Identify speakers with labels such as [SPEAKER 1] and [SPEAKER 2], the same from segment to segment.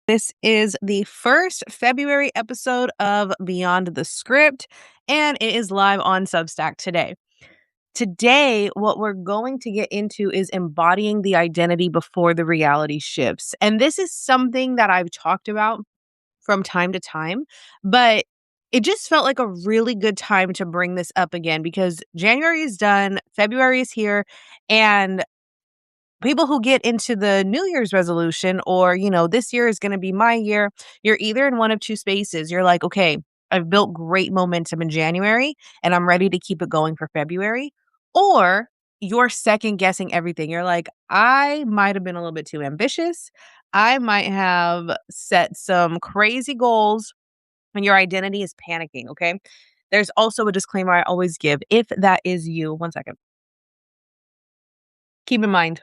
[SPEAKER 1] This is the first February episode of Beyond the Script, and it is live on Substack today. Today, what we're going to get into is embodying the identity before the reality shifts. And this is something that I've talked about from time to time, but it just felt like a really good time to bring this up again because January is done, February is here, and people who get into the New Year's resolution or, this year is going to be my year, you're either in one of two spaces. You're like, okay, I've built great momentum in January and I'm ready to keep it going for February. Or you're second guessing everything. You're like, I might have been a little bit too ambitious. I might have set some crazy goals and your identity is panicking. Okay. There's also a disclaimer I always give. If that is you, one second, keep in mind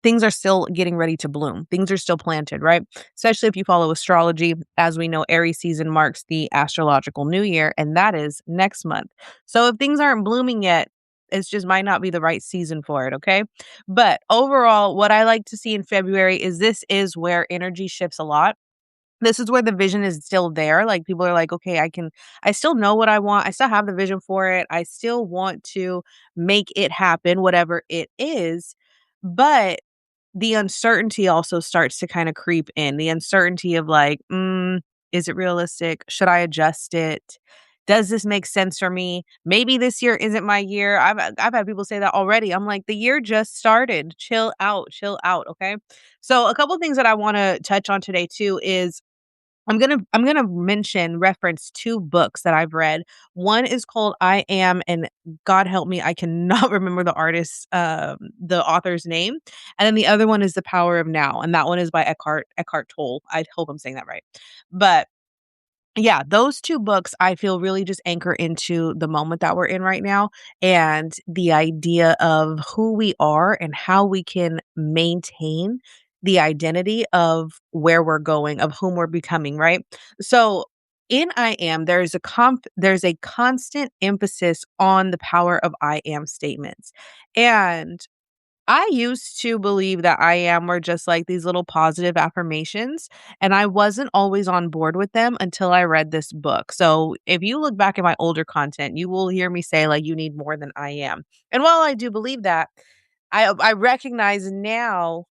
[SPEAKER 1] things are still getting ready to bloom. Things are still planted, right? Especially if you follow astrology. As we know, Aries season marks the astrological new year, and that is next month. So if things aren't blooming yet, it's just might not be the right season for it, okay? But overall, what I like to see in February is this is where energy shifts a lot. This is where the vision is still there. Like people are like, okay, I still know what I want. I still have the vision for it. I still want to make it happen, whatever it is. But the uncertainty also starts to kind of creep in. The uncertainty of like, is it realistic? Should I adjust it? Does this make sense for me? Maybe this year isn't my year. I've had people say that already. I'm like, the year just started. Chill out. Okay. So a couple things that I want to touch on today too is I'm gonna reference two books that I've read. One is called I Am, and God help me, I cannot remember the author's name. And then the other one is The Power of Now, and that one is by Eckhart Tolle. I hope I'm saying that right. But yeah, those two books I feel really just anchor into the moment that we're in right now and the idea of who we are and how we can maintain the identity of where we're going, of whom we're becoming, right? So in I am, there's a constant emphasis on the power of I am statements. And I used to believe that I am were just like these little positive affirmations, and I wasn't always on board with them until I read this book. So if you look back at my older content, you will hear me say like you need more than I am. And while I do believe that, I recognize now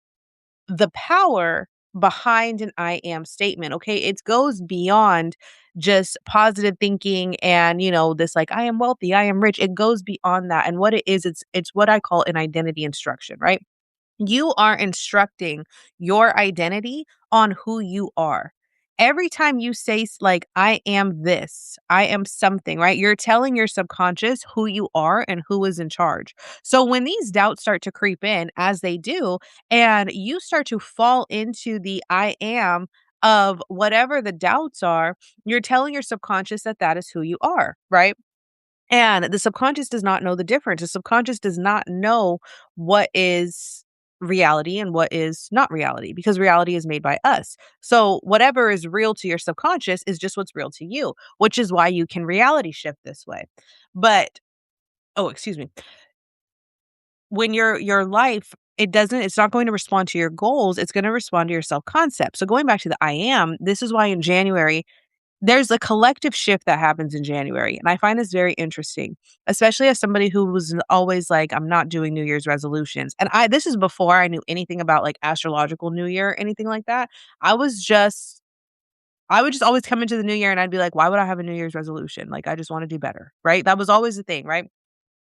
[SPEAKER 1] the power behind an I am statement. Okay. It goes beyond just positive thinking and, this like I am wealthy, I am rich. It goes beyond that. And what it is, it's what I call an identity instruction, right? You are instructing your identity on who you are. Every time you say like, I am this, I am something, right? You're telling your subconscious who you are and who is in charge. So when these doubts start to creep in, as they do, and you start to fall into the I am of whatever the doubts are, you're telling your subconscious that that is who you are, right? And the subconscious does not know the difference. The subconscious does not know what is reality and what is not reality because reality is made by us. So whatever is real to your subconscious is just what's real to you, which is why you can reality shift this way. But oh, excuse me. When your life it's not going to respond to your goals, it's going to respond to your self-concept. So going back to the I am, this is why in January there's a collective shift that happens in January, and I find this very interesting, especially as somebody who was always like, "I'm not doing New Year's resolutions." And this is before I knew anything about, like, astrological New Year or anything like that. I would just always come into the New Year and I'd be like, "Why would I have a New Year's resolution? Like, I just wanna do better." Right? That was always the thing, right?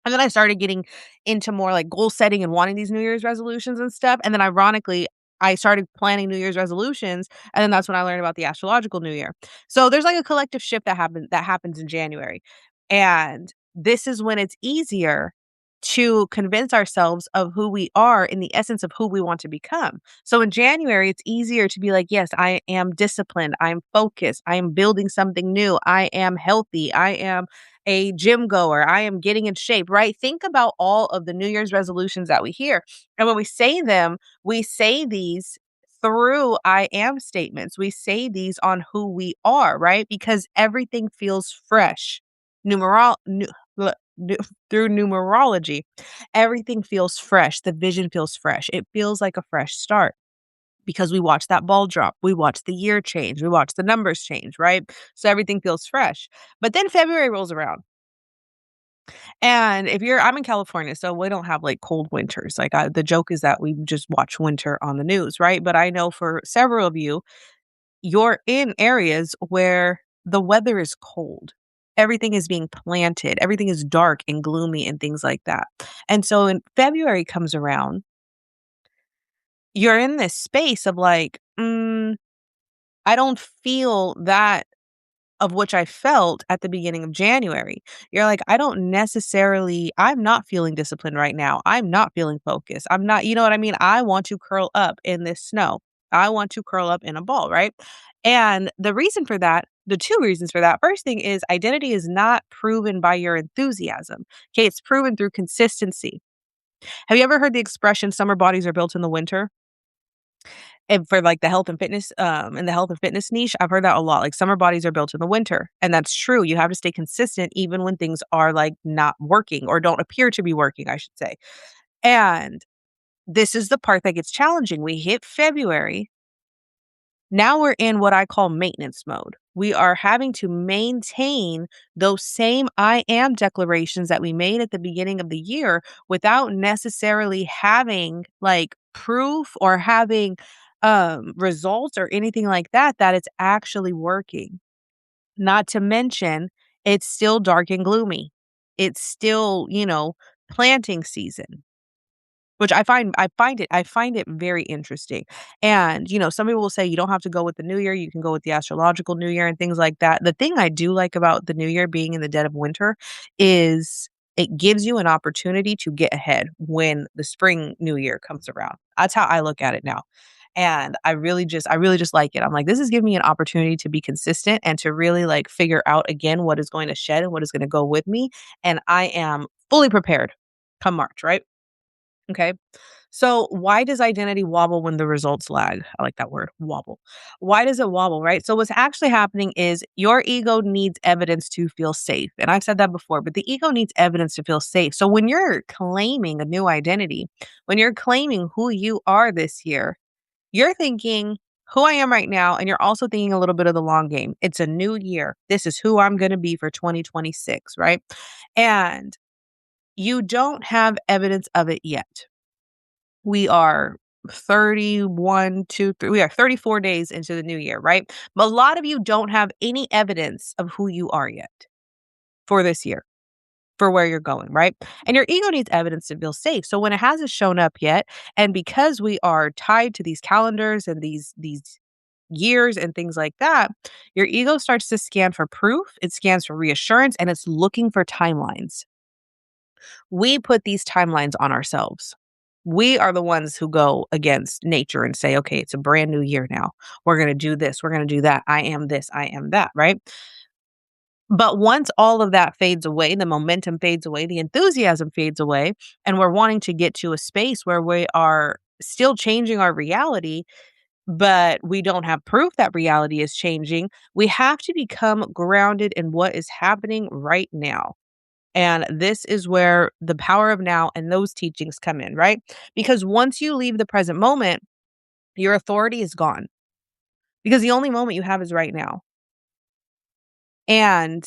[SPEAKER 1] And then I started getting into more like goal setting and wanting these New Year's resolutions and stuff. And then ironically, I started planning New Year's resolutions. And then that's when I learned about the astrological New Year. So there's like a collective shift that happens in January. And this is when it's easier to convince ourselves of who we are in the essence of who we want to become. So in January, it's easier to be like, yes, I am disciplined. I'm focused. I am building something new. I am healthy. I am a gym goer. I am getting in shape, right? Think about all of the New Year's resolutions that we hear. And when we say them, we say these through I am statements. We say these on who we are, right? Because everything feels fresh. Numeral, nu- nu- Through numerology, everything feels fresh. The vision feels fresh. It feels like a fresh start. because we watch that ball drop, we watch the year change, we watch the numbers change, right? So everything feels fresh. But then February rolls around. And I'm in California, so we don't have like cold winters. The joke is that we just watch winter on the news, right? But I know for several of you, you're in areas where the weather is cold. Everything is being planted, everything is dark and gloomy and things like that. And so when February comes around, you're in this space of like, I don't feel that of which I felt at the beginning of January. You're like, I'm not feeling disciplined right now. I'm not feeling focused. I'm not, you know what I mean? I want to curl up in this snow. I want to curl up in a ball, right? And the two reasons for that, first thing is identity is not proven by your enthusiasm. Okay. It's proven through consistency. Have you ever heard the expression, summer bodies are built in the winter? And for, like, the health and fitness, in the health and fitness niche, I've heard that a lot, like, summer bodies are built in the winter, and that's true. You have to stay consistent even when things are, like, not working or don't appear to be working, I should say. And this is the part that gets challenging. We hit February. Now we're in what I call maintenance mode. We are having to maintain those same I am declarations that we made at the beginning of the year without necessarily having like proof or having results or anything like that it's actually working. Not to mention, it's still dark and gloomy. It's still, planting season. Which I find it very interesting. And, some people will say you don't have to go with the new year, you can go with the astrological new year and things like that. The thing I do like about the new year being in the dead of winter is it gives you an opportunity to get ahead when the spring new year comes around. That's how I look at it now. And I really just like it. I'm like, this is giving me an opportunity to be consistent and to really like figure out again what is going to shed and what is going to go with me. And I am fully prepared come March, right? Okay. So why does identity wobble when the results lag? I like that word, wobble. Why does it wobble, right? So what's actually happening is your ego needs evidence to feel safe. And I've said that before, but the ego needs evidence to feel safe. So when you're claiming a new identity, when you're claiming who you are this year, you're thinking who I am right now, and you're also thinking a little bit of the long game. It's a new year. This is who I'm going to be for 2026, right? And you don't have evidence of it yet. We are 31, 2, 3, we are 34 days into the new year, right? But a lot of you don't have any evidence of who you are yet for this year, for where you're going, right? And your ego needs evidence to feel safe. So when it hasn't shown up yet, and because we are tied to these calendars and these years and things like that, your ego starts to scan for proof, it scans for reassurance, and it's looking for timelines. We put these timelines on ourselves. We are the ones who go against nature and say, okay, it's a brand new year now. We're going to do this. We're going to do that. I am this. I am that. Right. But once all of that fades away, the momentum fades away, the enthusiasm fades away, and we're wanting to get to a space where we are still changing our reality, but we don't have proof that reality is changing. We have to become grounded in what is happening right now. And this is where the power of now and those teachings come in, right? Because once you leave the present moment, your authority is gone because the only moment you have is right now. And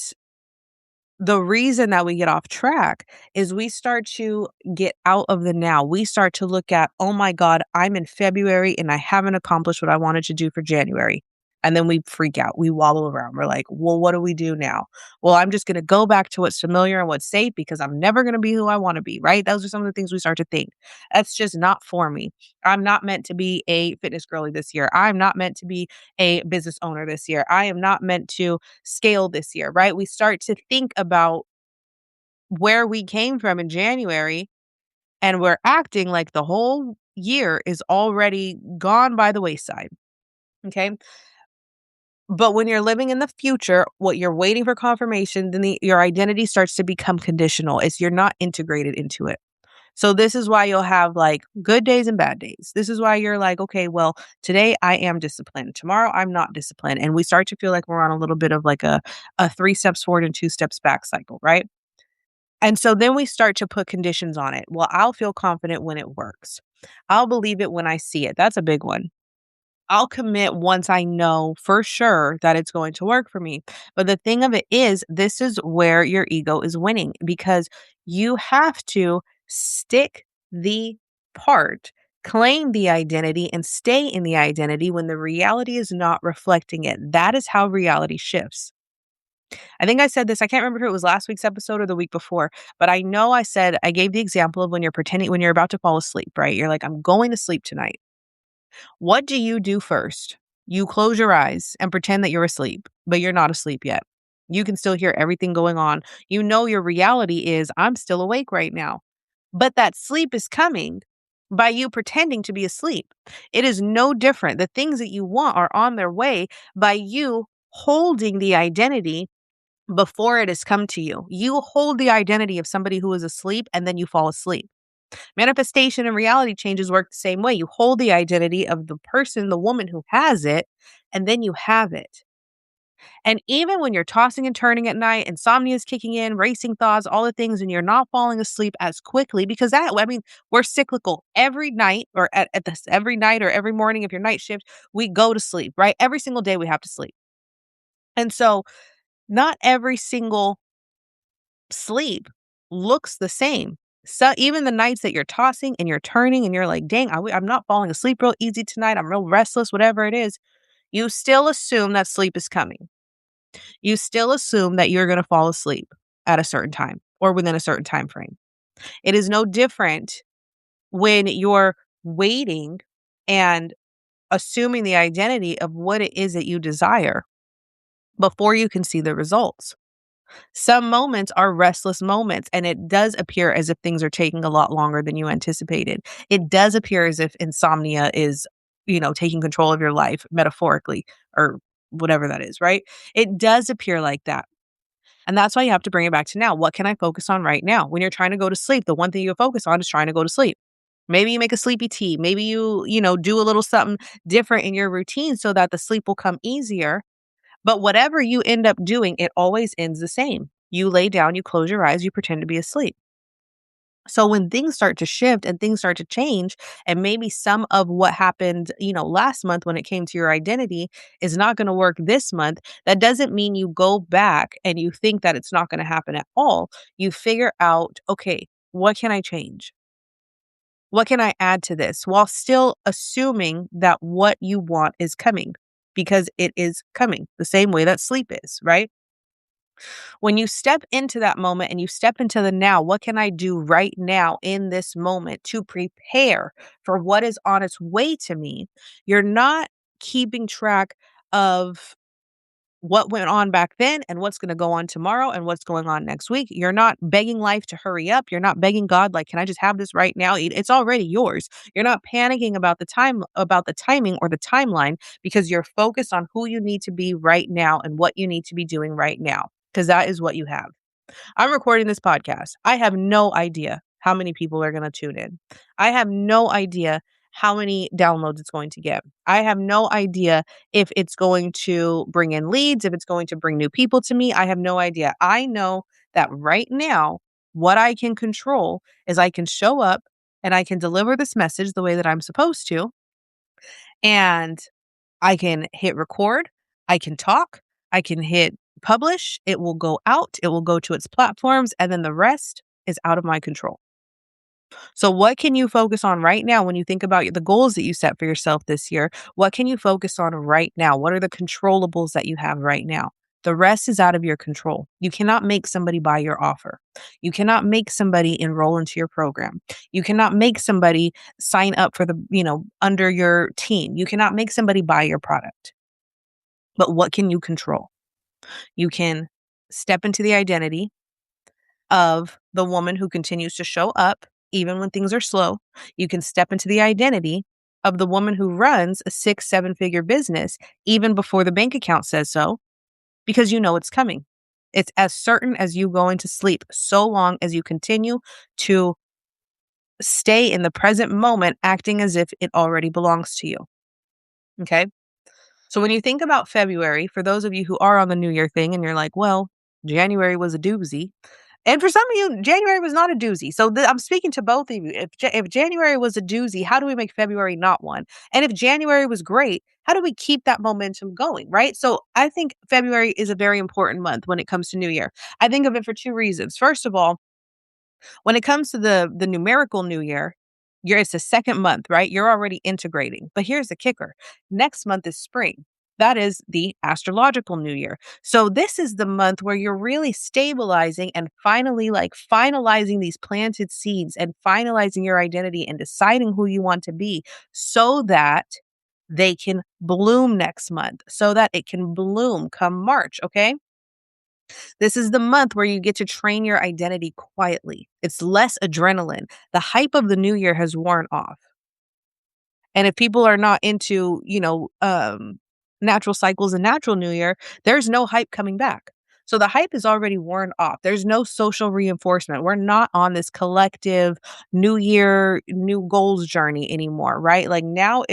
[SPEAKER 1] the reason that we get off track is we start to get out of the now. We start to look at, oh my God, I'm in February and I haven't accomplished what I wanted to do for January. And then we freak out. We wobble around. We're like, well, what do we do now? Well, I'm just going to go back to what's familiar and what's safe because I'm never going to be who I want to be, right? Those are some of the things we start to think. That's just not for me. I'm not meant to be a fitness girly this year. I'm not meant to be a business owner this year. I am not meant to scale this year, right? We start to think about where we came from in January and we're acting like the whole year is already gone by the wayside. Okay. But when you're living in the future, what you're waiting for confirmation, then your identity starts to become conditional. You're not integrated into it. So this is why you'll have like good days and bad days. This is why you're like, okay, well, today I am disciplined. Tomorrow I'm not disciplined. And we start to feel like we're on a little bit of like a 3 steps forward and 2 steps back cycle, right? And so then we start to put conditions on it. Well, I'll feel confident when it works. I'll believe it when I see it. That's a big one. I'll commit once I know for sure that it's going to work for me. But the thing of it is, this is where your ego is winning because you have to stick the part, claim the identity, and stay in the identity when the reality is not reflecting it. That is how reality shifts. I think I said this, I can't remember if it was last week's episode or the week before, but I know I gave the example of when you're pretending, when you're about to fall asleep, right? You're like, I'm going to sleep tonight. What do you do first? You close your eyes and pretend that you're asleep, but you're not asleep yet. You can still hear everything going on. You know your reality is, I'm still awake right now. But that sleep is coming by you pretending to be asleep. It is no different. The things that you want are on their way by you holding the identity before it has come to you. You hold the identity of somebody who is asleep and then you fall asleep. Manifestation and reality changes work the same way. You hold the identity of the person, the woman who has it, and then you have it. And even when you're tossing and turning at night, insomnia is kicking in, racing thoughts, all the things, and you're not falling asleep as quickly because we're cyclical every night or at this every night or every morning. If your night shift, we go to sleep, right? Every single day we have to sleep. And so not every single sleep looks the same. So even the nights that you're tossing and you're turning and you're like, dang, I'm not falling asleep real easy tonight. I'm real restless, whatever it is. You still assume that sleep is coming. You still assume that you're going to fall asleep at a certain time or within a certain time frame. It is no different when you're waiting and assuming the identity of what it is that you desire before you can see the results. Some moments are restless moments, and it does appear as if things are taking a lot longer than you anticipated. It does appear as if insomnia is, taking control of your life metaphorically or whatever that is, right? It does appear like that. And that's why you have to bring it back to now. What can I focus on right now? When you're trying to go to sleep, the one thing you focus on is trying to go to sleep. Maybe you make a sleepy tea. Maybe you do a little something different in your routine so that the sleep will come easier. But whatever you end up doing, it always ends the same. You lay down, you close your eyes, you pretend to be asleep. So when things start to shift and things start to change, and maybe some of what happened, last month when it came to your identity is not going to work this month, that doesn't mean you go back and you think that it's not going to happen at all. You figure out, okay, what can I change? What can I add to this while still assuming that what you want is coming because it is coming the same way that sleep is, right? When you step into that moment and you step into the now, what can I do right now in this moment to prepare for what is on its way to me? You're not keeping track of what went on back then and what's going to go on tomorrow and what's going on next week. You're not begging life to hurry up. You're not begging God, like, can I just have this right now? It's already yours. You're not panicking about the timing or the timeline because you're focused on who you need to be right now and what you need to be doing right now, because that is what you have. I'm recording this podcast. I have no idea how many people are going to tune in. I have no idea how many downloads it's going to get. I have no idea if it's going to bring in leads, if it's going to bring new people to me. I have no idea. I know that right now, what I can control is I can show up and I can deliver this message the way that I'm supposed to. And I can hit record. I can talk. I can hit publish. It will go out. It will go to its platforms. And then the rest is out of my control. So what can you focus on right now when you think about the goals that you set for yourself this year? What can you focus on right now? What are the controllables that you have right now? The rest is out of your control. You cannot make somebody buy your offer. You cannot make somebody enroll into your program. You cannot make somebody sign up for under your team. You cannot make somebody buy your product. But what can you control? You can step into the identity of the woman who continues to show up even when things are slow. You can step into the identity of the woman who runs a 6-7-figure business even before the bank account says so, because you know it's coming. It's as certain as you going to sleep, so long as you continue to stay in the present moment, acting as if it already belongs to you. Okay? So when you think about February, for those of you who are on the New Year thing and you're like, well, January was a doozy, And for some of you, January was not a doozy. So I'm speaking to both of you. If January was a doozy, how do we make February not one? And if January was great, how do we keep that momentum going, right? So I think February is a very important month when it comes to New Year. I think of it for two reasons. First of all, when it comes to the numerical New Year, it's the second month, right? You're already integrating. But here's the kicker. Next month is spring. That is the astrological New Year. So this is the month where you're really stabilizing and finally like finalizing these planted seeds and finalizing your identity and deciding who you want to be so that they can bloom next month, so that it can bloom come March, okay? This is the month where you get to train your identity quietly. It's less adrenaline. The hype of the new year has worn off. And if people are not into, natural cycles and natural new year, there's no hype coming back. So the hype is already worn off. There's no social reinforcement. We're not on this collective new year, new goals journey anymore, right? Like now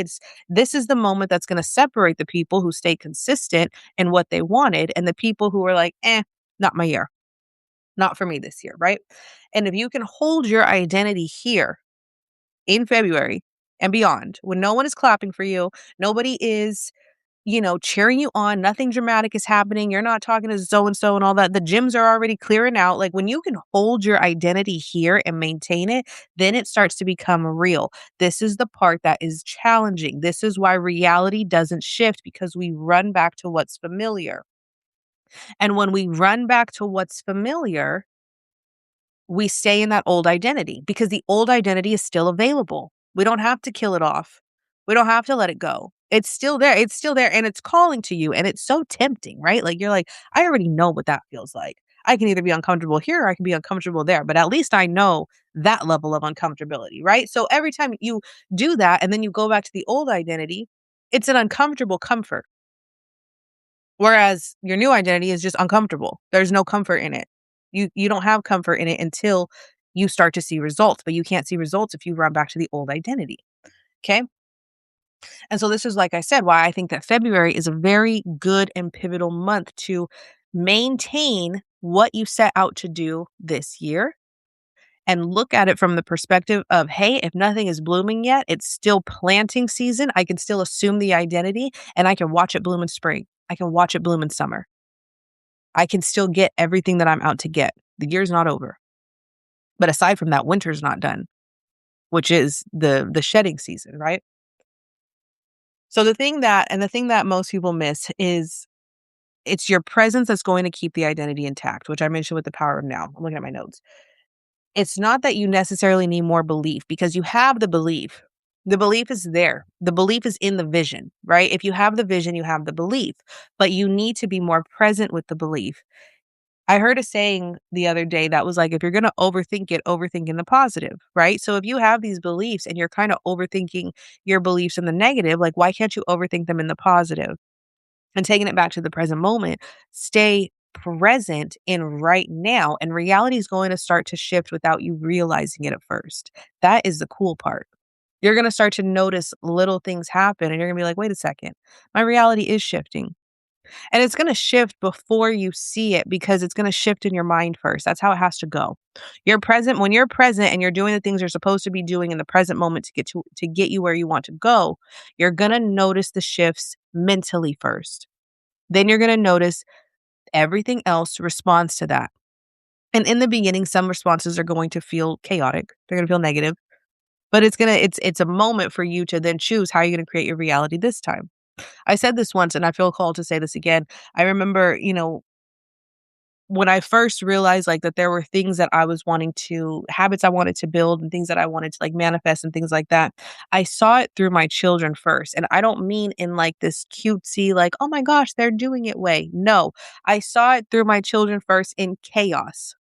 [SPEAKER 1] this is the moment that's going to separate the people who stay consistent in what they wanted and the people who are like, not my year, not for me this year, right? And if you can hold your identity here in February and beyond, when no one is clapping for you, nobody is, cheering you on, nothing dramatic is happening, you're not talking to so and so and all that. The gyms are already clearing out. Like when you can hold your identity here and maintain it, then it starts to become real. This is the part that is challenging. This is why reality doesn't shift because we run back to what's familiar. And when we run back to what's familiar, we stay in that old identity because the old identity is still available. We don't have to kill it off. We don't have to let it go. It's still there. It's still there and it's calling to you. And it's so tempting, right? Like you're like, I already know what that feels like. I can either be uncomfortable here or I can be uncomfortable there, but at least I know that level of uncomfortability, right? So every time you do that and then you go back to the old identity, it's an uncomfortable comfort. Whereas your new identity is just uncomfortable. There's no comfort in it. You don't have comfort in it until you start to see results, but you can't see results if you run back to the old identity. Okay? And so this is, like I said, why I think that February is a very good and pivotal month to maintain what you set out to do this year and look at it from the perspective of, hey, if nothing is blooming yet, it's still planting season. I can still assume the identity and I can watch it bloom in spring. I can watch it bloom in summer. I can still get everything that I'm out to get. The year's not over. But aside from that, winter's not done, which is the shedding season, right? So the thing that most people miss is it's your presence that's going to keep the identity intact, which I mentioned with the power of now. I'm looking at my notes. It's not that you necessarily need more belief because you have the belief. The belief is there. The belief is in the vision, right? If you have the vision, you have the belief, but you need to be more present with the belief. I heard a saying the other day that was like, if you're going to overthink it, overthink in the positive, right? So if you have these beliefs and you're kind of overthinking your beliefs in the negative, like, why can't you overthink them in the positive? And taking it back to the present moment, stay present in right now. And reality is going to start to shift without you realizing it at first. That is the cool part. You're going to start to notice little things happen and you're going to be like, wait a second, my reality is shifting. And it's going to shift before you see it because it's going to shift in your mind first. That's how it has to go. When you're present and you're doing the things you're supposed to be doing in the present moment to get you where you want to go, you're going to notice the shifts mentally first. Then you're going to notice everything else responds to that. And in the beginning, some responses are going to feel chaotic. They're going to feel negative, but it's a moment for you to then choose how you're going to create your reality this time. I said this once and I feel called to say this again. I remember, when I first realized like that there were things that I was habits I wanted to build and things that I wanted to like manifest and things like that. I saw it through my children first. And I don't mean in like this cutesy, like, oh my gosh, they're doing it way. No, I saw it through my children first in chaos.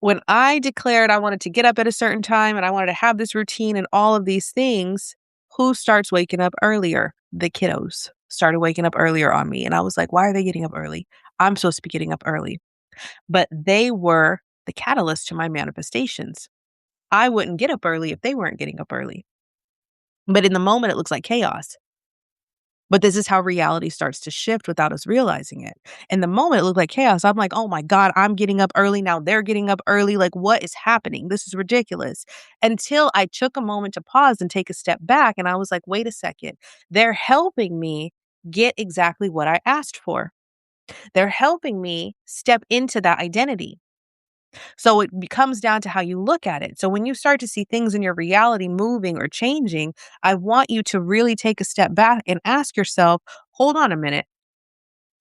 [SPEAKER 1] When I declared I wanted to get up at a certain time and I wanted to have this routine and all of these things, who starts waking up earlier? The kiddos started waking up earlier on me. And I was like, why are they getting up early? I'm supposed to be getting up early. But they were the catalyst to my manifestations. I wouldn't get up early if they weren't getting up early. But in the moment, it looks like chaos. But this is how reality starts to shift without us realizing it. In the moment, it looked like chaos. I'm like, oh my God, I'm getting up early. Now they're getting up early. Like, what is happening? This is ridiculous. Until I took a moment to pause and take a step back. And I was like, wait a second. They're helping me get exactly what I asked for. They're helping me step into that identity. So it comes down to how you look at it. So when you start to see things in your reality moving or changing, I want you to really take a step back and ask yourself, hold on a minute.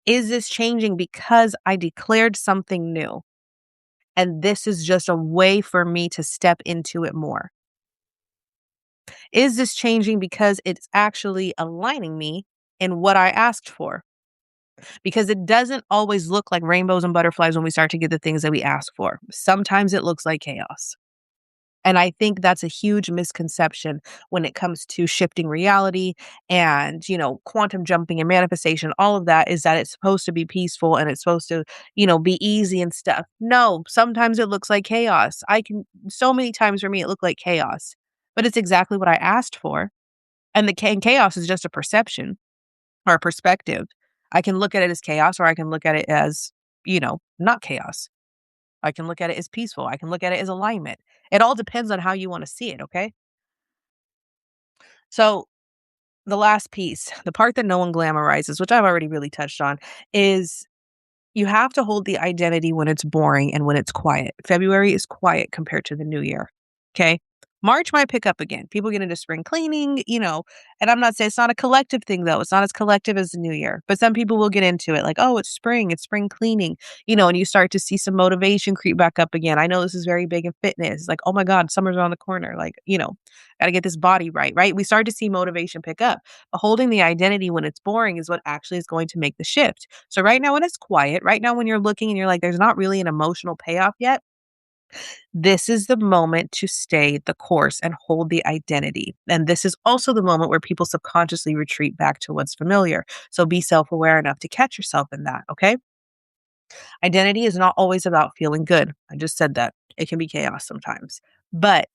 [SPEAKER 1] Is this changing because I declared something new? And this is just a way for me to step into it more. Is this changing because it's actually aligning me in what I asked for? Because it doesn't always look like rainbows and butterflies when we start to get the things that we ask for. Sometimes it looks like chaos. And I think that's a huge misconception when it comes to shifting reality and, quantum jumping and manifestation. All of that is that it's supposed to be peaceful and it's supposed to, be easy and stuff. No, sometimes it looks like chaos. So many times for me, it looked like chaos, but it's exactly what I asked for. And and chaos is just a perception or a perspective. I can look at it as chaos or I can look at it as, not chaos. I can look at it as peaceful. I can look at it as alignment. It all depends on how you want to see it, okay? So, the last piece, the part that no one glamorizes, which I've already really touched on, is you have to hold the identity when it's boring and when it's quiet. February is quiet compared to the new year. Okay. March might pick up again. People get into spring cleaning, and I'm not saying it's not a collective thing though. It's not as collective as the new year, but some people will get into it like, oh, it's spring cleaning, and you start to see some motivation creep back up again. I know this is very big in fitness. Like, oh my God, summer's around the corner. Like, got to get this body right, right? We start to see motivation pick up. But holding the identity when it's boring is what actually is going to make the shift. So right now when it's quiet, right now when you're looking and you're like, there's not really an emotional payoff yet, this is the moment to stay the course and hold the identity. And this is also the moment where people subconsciously retreat back to what's familiar. So be self aware enough to catch yourself in that. Okay. Identity is not always about feeling good. I just said that. It can be chaos sometimes, but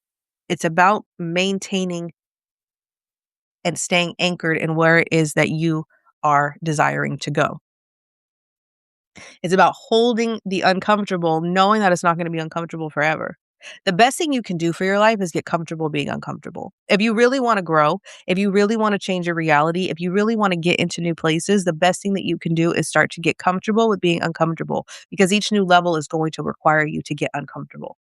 [SPEAKER 1] it's about maintaining and staying anchored in where it is that you are desiring to go. It's about holding the uncomfortable, knowing that it's not going to be uncomfortable forever. The best thing you can do for your life is get comfortable being uncomfortable. If you really want to grow, if you really want to change your reality, if you really want to get into new places, the best thing that you can do is start to get comfortable with being uncomfortable because each new level is going to require you to get uncomfortable.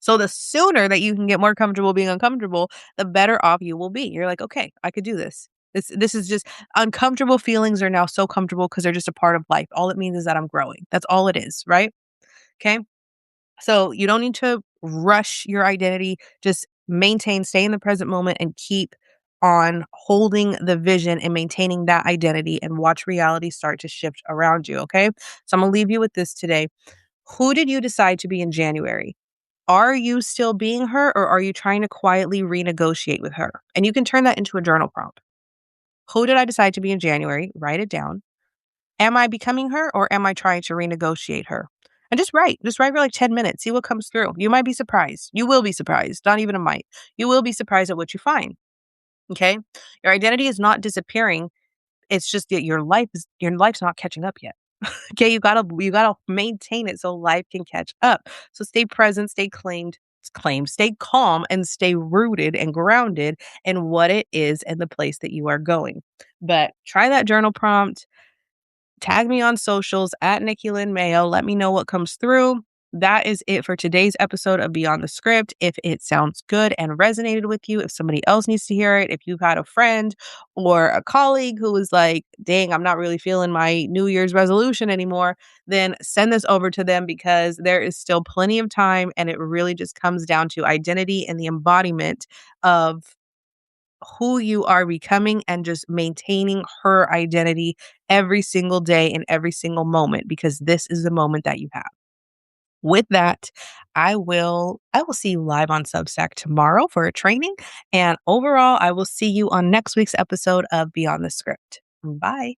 [SPEAKER 1] So the sooner that you can get more comfortable being uncomfortable, the better off you will be. You're like, okay, I could do this. This is just uncomfortable feelings are now so comfortable because they're just a part of life. All it means is that I'm growing. That's all it is, right? Okay. So you don't need to rush your identity. Just maintain, stay in the present moment and keep on holding the vision and maintaining that identity and watch reality start to shift around you. Okay. So I'm going to leave you with this today. Who did you decide to be in January? Are you still being her or are you trying to quietly renegotiate with her? And you can turn that into a journal prompt. Who did I decide to be in January? Write it down. Am I becoming her or am I trying to renegotiate her? And just write for like 10 minutes. See what comes through. You might be surprised. You will be surprised. Not even a might. You will be surprised at what you find. Okay. Your identity is not disappearing. It's just that your life's not catching up yet. Okay, you gotta maintain it so life can catch up. So stay present, stay calm, and stay rooted and grounded in what it is and the place that you are going. But try that journal prompt. Tag me on socials at Nikki Lynn Mayo. Let me know what comes through. That is it for today's episode of Beyond the Script. If it sounds good and resonated with you, if somebody else needs to hear it, if you've had a friend or a colleague who is like, dang, I'm not really feeling my New Year's resolution anymore, then send this over to them because there is still plenty of time. And it really just comes down to identity and the embodiment of who you are becoming and just maintaining her identity every single day and every single moment because this is the moment that you have. With that, I will see you live on Substack tomorrow for a training and overall I will see you on next week's episode of Beyond the Script. Bye.